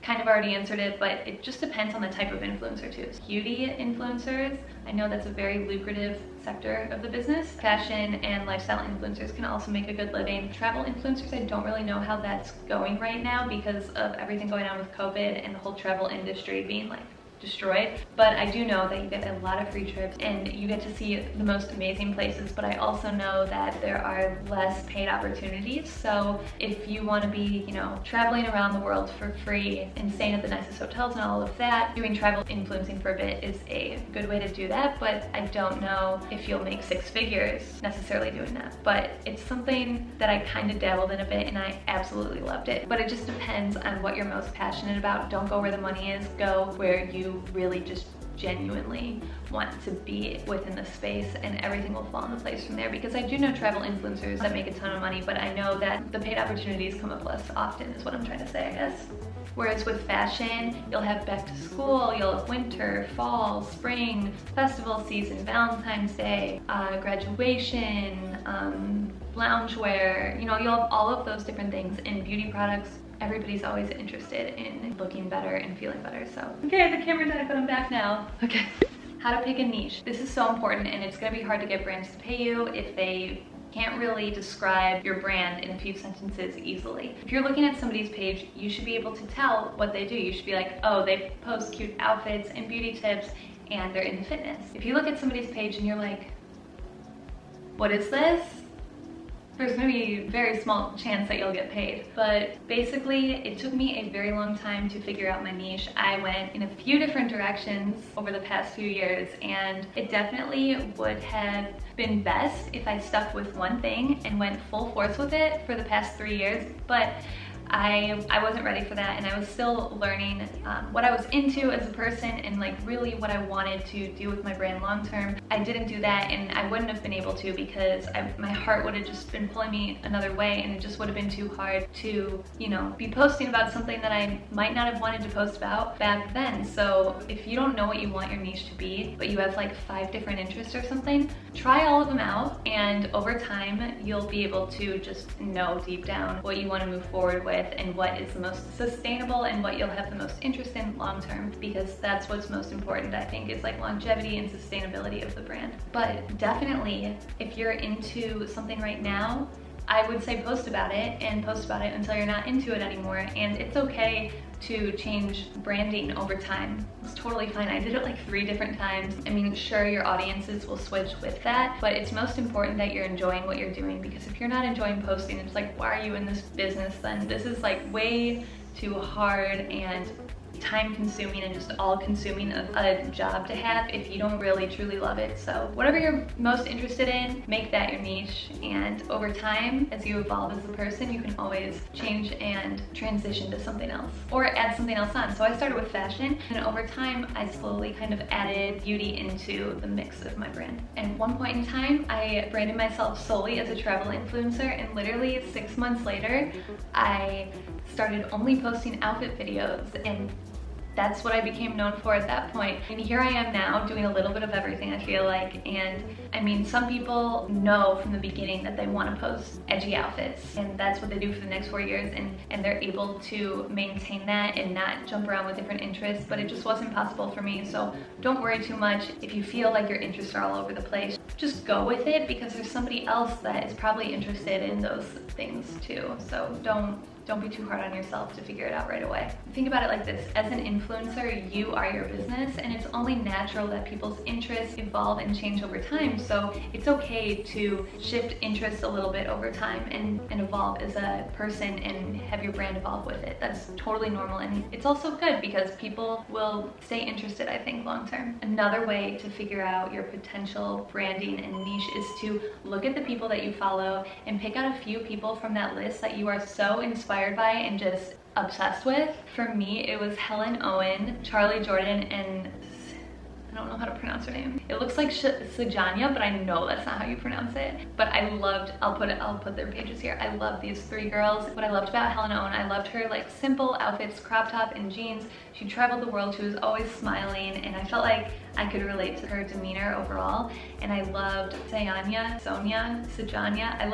Kind of already answered it, but it just depends on the type of influencer too. Beauty influencers, I know that's a very lucrative sector of the business. Fashion and lifestyle influencers can also make a good living. Travel influencers, I don't really know how that's going right now because of everything going on with COVID and the whole travel industry being like destroyed, but I do know that you get a lot of free trips and you get to see the most amazing places. But I also know that there are less paid opportunities. So if you want to be, you know, traveling around the world for free and staying at the nicest hotels and all of that, doing travel influencing for a bit is a good way to do that. But I don't know if you'll make 6 figures necessarily doing that, but it's something that I kind of dabbled in a bit and I absolutely loved it. But it just depends on what you're most passionate about. Don't go where the money is, go where you really just genuinely want to be within the space, and everything will fall into place from there. Because I do know travel influencers that make a ton of money, but I know that the paid opportunities come up less often is what I'm trying to say, I guess. Whereas with fashion, you'll have back to school, you'll have winter, fall, spring, festival season, Valentine's Day, graduation, loungewear, you know, you'll have all of those different things. In beauty products, everybody's always interested in looking better and feeling better. So, okay, the camera died, but I'm back now. Okay, how to pick a niche. This is so important, and it's gonna be hard to get brands to pay you if they can't really describe your brand in a few sentences easily. If you're looking at somebody's page, you should be able to tell what they do. You should be like, oh, they post cute outfits and beauty tips, and they're into fitness. If you look at somebody's page and you're like, what is this? There's gonna be a very small chance that you'll get paid. But basically, it took me a very long time to figure out my niche. I went in a few different directions over the past few years, and it definitely would have been best if I stuck with one thing and went full force with it for the past 3 years. But I wasn't ready for that, and I was still learning what I was into as a person and like really what I wanted to do with my brand long term. I didn't do that, and I wouldn't have been able to because my heart would have just been pulling me another way, and it just would have been too hard to, you know, be posting about something that I might not have wanted to post about back then. So if you don't know what you want your niche to be, but you have like 5 different interests or something, try all of them out, and over time you'll be able to just know deep down what you want to move forward with and what is the most sustainable and what you'll have the most interest in long term, because that's what's most important, I think, is like longevity and sustainability of the brand. But definitely, if you're into something right now, I would say post about it, and post about it until you're not into it anymore. And it's okay to change branding over time. It's totally fine. I did it like 3 different times. I mean, sure, your audiences will switch with that, but it's most important that you're enjoying what you're doing, because if you're not enjoying posting, it's like, why are you in this business then? This is like way too hard and time consuming and just all consuming of a job to have if you don't really truly love it. So whatever you're most interested in, make that your niche, and over time, as you evolve as a person, you can always change and transition to something else or add something else on. So I started with fashion, and over time I slowly kind of added beauty into the mix of my brand. And at one point in time, I branded myself solely as a travel influencer, and literally 6 months later I started only posting outfit videos, and that's what I became known for at that point. And here I am now doing a little bit of everything, I feel like. And I mean, some people know from the beginning that they want to post edgy outfits, and that's what they do for the next 4 years, and they're able to maintain that and not jump around with different interests. But it just wasn't possible for me. So don't worry too much if you feel like your interests are all over the place. Just go with it, because there's somebody else that is probably interested in those things too. So don't don't be too hard on yourself to figure it out right away. Think about it like this: as an influencer, you are your business, and it's only natural that people's interests evolve and change over time. So it's okay to shift interests a little bit over time and evolve as a person and have your brand evolve with it. That's totally normal, and it's also good because people will stay interested, I think, long term. Another way to figure out your potential branding and niche is to look at the people that you follow and pick out a few people from that list that you are so inspired by and just obsessed with. For me, it was Helen Owen, Charlie Jordan, and I don't know how to pronounce her name. It looks like Sajanya, but I know that's not how you pronounce it. But I loved, I'll put their pages here. I love these three girls. What I loved about Helen Owen, I loved her like simple outfits, crop top and jeans. She traveled the world, she was always smiling, and I felt like I could relate to her demeanor overall. And I loved Sajanya. I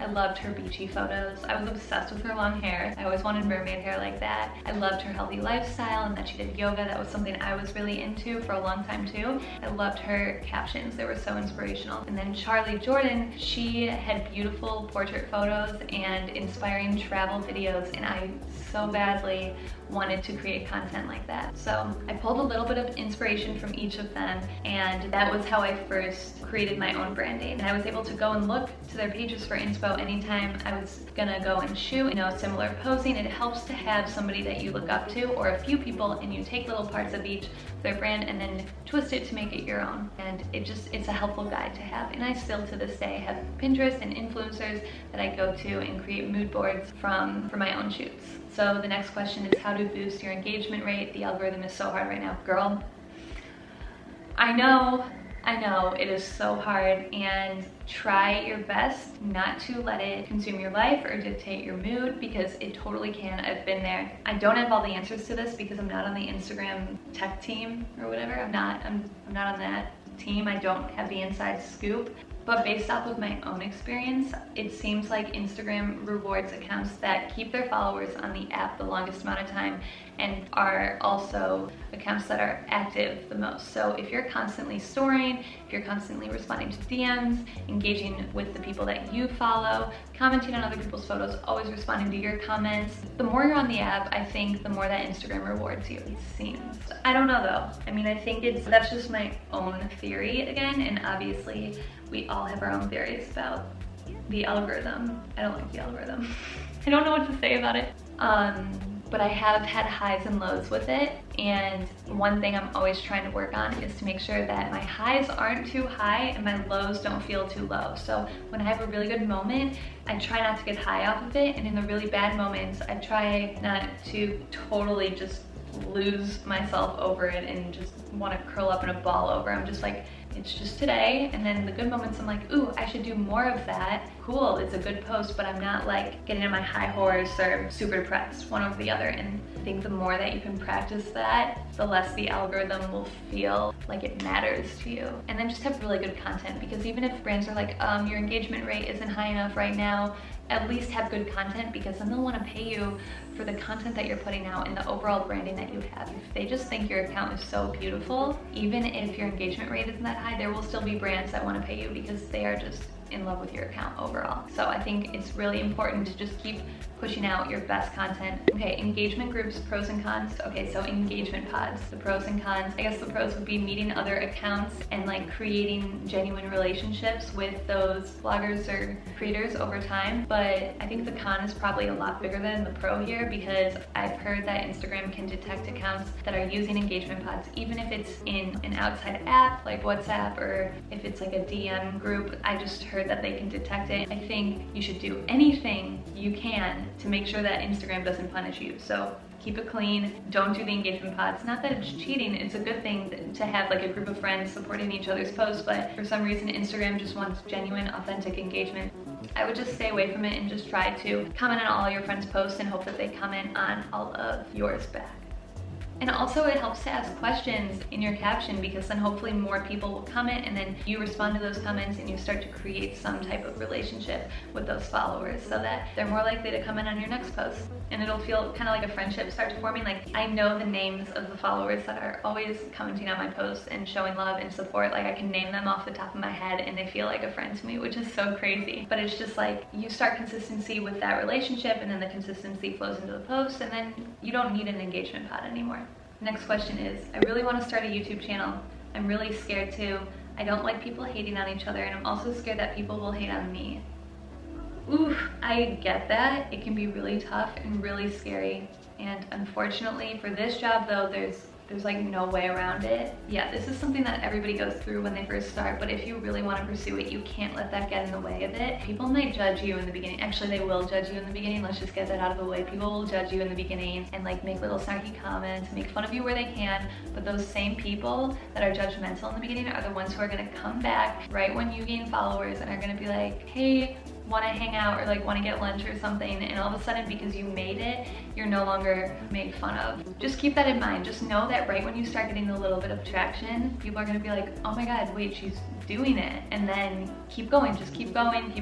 loved her beachy photos. I was obsessed with her long hair. I always wanted mermaid hair like that. I loved her healthy lifestyle and that she did yoga. That was something I was really into for a long time too. I loved her captions. They were so inspirational. And then Charlie Jordan, she had beautiful portrait photos and inspiring travel videos, and I so badly wanted to create content like that. So I pulled a little bit of inspiration from each of them, and that was how I first created my own branding. And I was able to go and look to their pages for inspo anytime I was gonna go and shoot, similar posing. It helps to have somebody that you look up to, or a few people, and you take little parts of each of their brand and then twist it to make it your own. And it's a helpful guide to have. And I still to this day have Pinterest and influencers that I go to and create mood boards for my own shoots. So the next question is how to boost your engagement rate. The algorithm is so hard right now. Girl, I know it is so hard, and try your best not to let it consume your life or dictate your mood, because it totally can. I've been there. I don't have all the answers to this because I'm not on the Instagram tech team or whatever. I'm not on that team. I don't have the inside scoop. But based off of my own experience, it seems like Instagram rewards accounts that keep their followers on the app the longest amount of time and are also accounts that are active the most. So if you're constantly storing, if you're constantly responding to DMs, engaging with the people that you follow, commenting on other people's photos, always responding to your comments, the more you're on the app, I think the more that Instagram rewards you, it seems. I don't know though. I mean, I think that's just my own theory again, and obviously we all have our own theories about the algorithm. I don't like the algorithm. I don't know what to say about it. But I have had highs and lows with it, and one thing I'm always trying to work on is to make sure that my highs aren't too high and my lows don't feel too low. So when I have a really good moment, I try not to get high off of it, and in the really bad moments, I try not to totally just lose myself over it and just want to curl up in a ball over. I'm just like, it's just today. And then the good moments, I'm like, ooh, I should do more of that. Cool, it's a good post, but I'm not like getting in my high horse or super depressed one over the other. And I think the more that you can practice that, the less the algorithm will feel like it matters to you. And then just have really good content, because even if brands are like, your engagement rate isn't high enough right now, at least have good content, because then they'll want to pay you for the content that you're putting out and the overall branding that you have. If they just think your account is so beautiful, even if your engagement rate isn't that high, there will still be brands that want to pay you because they are just in love with your account overall. So I think it's really important to just keep pushing out your best content. Okay, engagement groups, pros and cons. Okay, so engagement pods, the pros and cons. I guess the pros would be meeting other accounts and like creating genuine relationships with those bloggers or creators over time. But I think the con is probably a lot bigger than the pro here, because I've heard that Instagram can detect accounts that are using engagement pods, even if it's in an outside app like WhatsApp, or if it's like a DM group. I just heard that they can detect it. I think you should do anything you can to make sure that Instagram doesn't punish you. So keep it clean, don't do the engagement pods. Not that it's cheating, it's a good thing to have like a group of friends supporting each other's posts, but for some reason Instagram just wants genuine, authentic engagement. I would just stay away from it and just try to comment on all your friends' posts and hope that they comment on all of yours back. And also it helps to ask questions in your caption, because then hopefully more people will comment, and then you respond to those comments and you start to create some type of relationship with those followers so that they're more likely to comment on your next post. And it'll feel kind of like a friendship starts forming. Like, I know the names of the followers that are always commenting on my posts and showing love and support. Like, I can name them off the top of my head and they feel like a friend to me, which is so crazy. But it's just like, you start consistency with that relationship, and then the consistency flows into the post, and then you don't need an engagement pod anymore. Next question is, I really want to start a YouTube channel. I'm really scared too. I don't like people hating on each other, and I'm also scared that people will hate on me. Oof, I get that. It can be really tough and really scary. And unfortunately for this job though, there's like no way around it. Yeah, this is something that everybody goes through when they first start, but if you really want to pursue it, you can't let that get in the way of it. People might judge you in the beginning. Actually, they will judge you in the beginning. Let's just get that out of the way. People will judge you in the beginning and like make little snarky comments, make fun of you where they can, but those same people that are judgmental in the beginning are the ones who are gonna come back right when you gain followers and are gonna be like, hey, want to hang out, or like want to get lunch or something, and all of a sudden, because you made it, you're no longer made fun of. Just keep that in mind. Just know that right when you start getting a little bit of traction, people are going to be like, oh my god, wait, she's doing it. And then keep going, just keep going,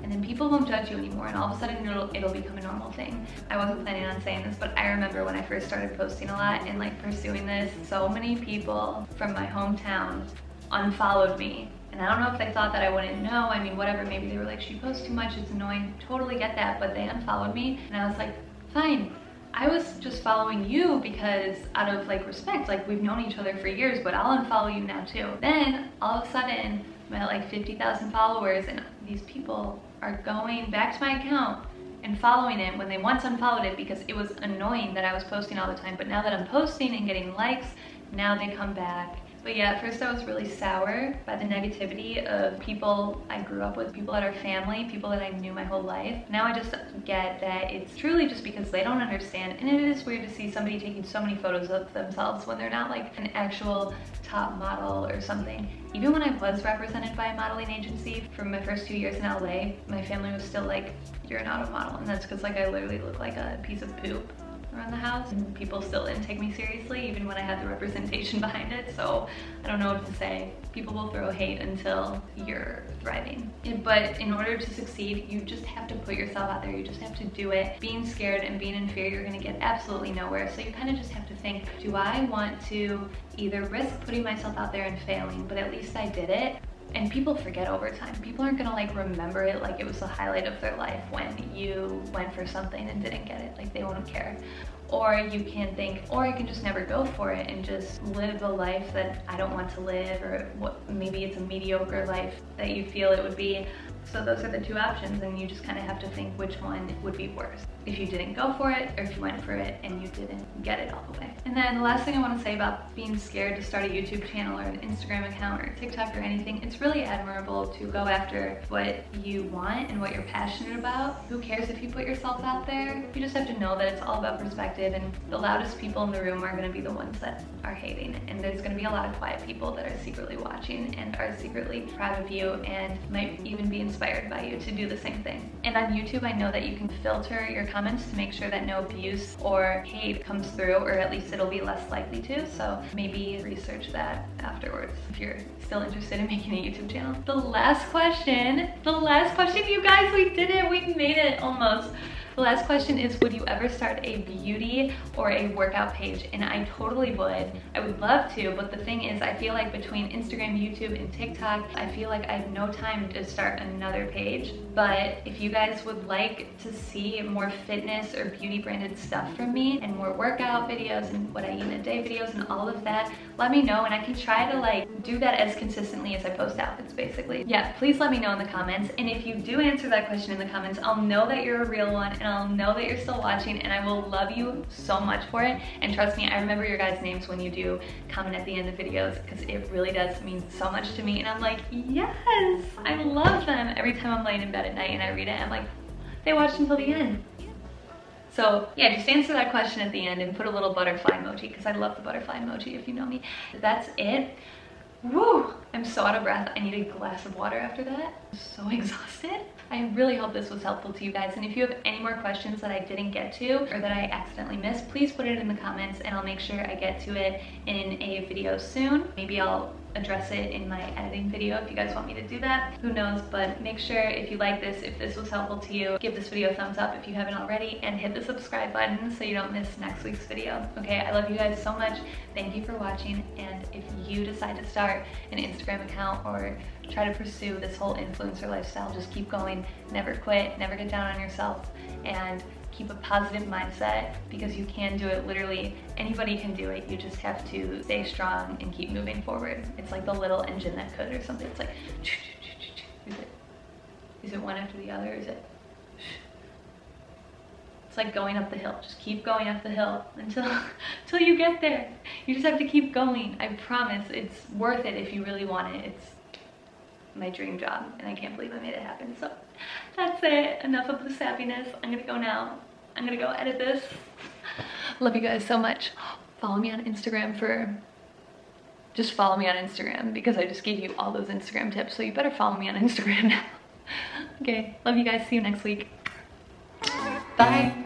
and then people won't judge you anymore, and all of a sudden it'll become a normal thing. I wasn't planning on saying this, but I remember when I first started posting a lot and like pursuing this, so many people from my hometown unfollowed me. And I don't know if they thought that I wouldn't know. I mean, whatever, maybe they were like, she posts too much, it's annoying. Totally get that, but they unfollowed me, and I was like, fine. I was just following you because out of like respect, like we've known each other for years, but I'll unfollow you now too. Then all of a sudden, I'm at like 50,000 followers, and these people are going back to my account and following it when they once unfollowed it because it was annoying that I was posting all the time. But now that I'm posting and getting likes, now they come back. But yeah, at first I was really sour by the negativity of people I grew up with, people that are family, people that I knew my whole life. Now I just get that it's truly just because they don't understand, and it is weird to see somebody taking so many photos of themselves when they're not like an actual top model or something. Even when I was represented by a modeling agency for my first 2 years in LA, my family was still like, you're not a model, and that's because like I literally look like a piece of poop around the house, and people still didn't take me seriously even when I had the representation behind it. So I don't know what to say. People will throw hate until you're thriving. But in order to succeed, you just have to put yourself out there. You just have to do it. Being scared and being in fear, you're gonna get absolutely nowhere. So you kind of just have to think, do I want to either risk putting myself out there and failing, but at least I did it? And people forget over time. People aren't gonna like remember it like it was the highlight of their life when you went for something and didn't get it. Like, they won't care. Or you can think, or I can just never go for it and just live a life that I don't want to live, or what, maybe it's a mediocre life that you feel it would be. So those are the two options, and you just kind of have to think which one would be worse. If you didn't go for it, or if you went for it and you didn't get it all the way. And then the last thing I want to say about being scared to start a YouTube channel or an Instagram account or TikTok or anything, it's really admirable to go after what you want and what you're passionate about. Who cares if you put yourself out there? You just have to know that it's all about perspective, and the loudest people in the room are going to be the ones that are hating, and there's going to be a lot of quiet people that are secretly watching and are secretly proud of you and might even be inspired by you to do the same thing. And on YouTube, I know that you can filter your comments to make sure that no abuse or hate comes through, or at least it'll be less likely to. So maybe research that afterwards if you're still interested in making a YouTube channel. The last question, you guys, we did it, we made it almost. The last question is, would you ever start a beauty or a workout page? And I totally would. I would love to, but the thing is, I feel like between Instagram, YouTube, and TikTok, I feel like I have no time to start another page. But if you guys would like to see more fitness or beauty branded stuff from me, and more workout videos and what I eat in a day videos and all of that, let me know, and I can try to like do that as consistently as I post outfits, basically. Yeah, please let me know in the comments. And if you do answer that question in the comments, I'll know that you're a real one, and I'll know that you're still watching, and I will love you so much for it. And trust me, I remember your guys' names when you do comment at the end of videos, because it really does mean so much to me. And I'm like, yes, I love them. Every time I'm laying in bed at night and I read it, I'm like, they watched until the end. So yeah, just answer that question at the end and put a little butterfly emoji, because I love the butterfly emoji if you know me. That's it. Woo! I'm so out of breath. I need a glass of water after that. I'm so exhausted. I really hope this was helpful to you guys. And if you have any more questions that I didn't get to or that I accidentally missed, please put it in the comments and I'll make sure I get to it in a video soon. Maybe I'll address it in my editing video if you guys want me to do that. Who knows, but make sure if you like this, if this was helpful to you, give this video a thumbs up if you haven't already, and hit the subscribe button so you don't miss next week's video. Okay, I love you guys so much. Thank you for watching, and if you decide to start an Instagram account or try to pursue this whole influencer lifestyle, just keep going, never quit, never get down on yourself, and keep a positive mindset, because you can do it. Literally anybody can do it. You just have to stay strong and keep moving forward. It's like the little engine that could, or something. It's like, is it one after the other? Is it? It's like going up the hill. Just keep going up the hill until you get there. You just have to keep going. I promise it's worth it if you really want it. It's my dream job, and I can't believe I made it happen. So that's it. Enough of the sappiness. I'm gonna go now. I'm gonna go edit this. Love you guys so much. Follow me on Instagram just follow me on Instagram, because I just gave you all those Instagram tips, so you better follow me on Instagram now. Okay, love you guys. See you next week. Bye.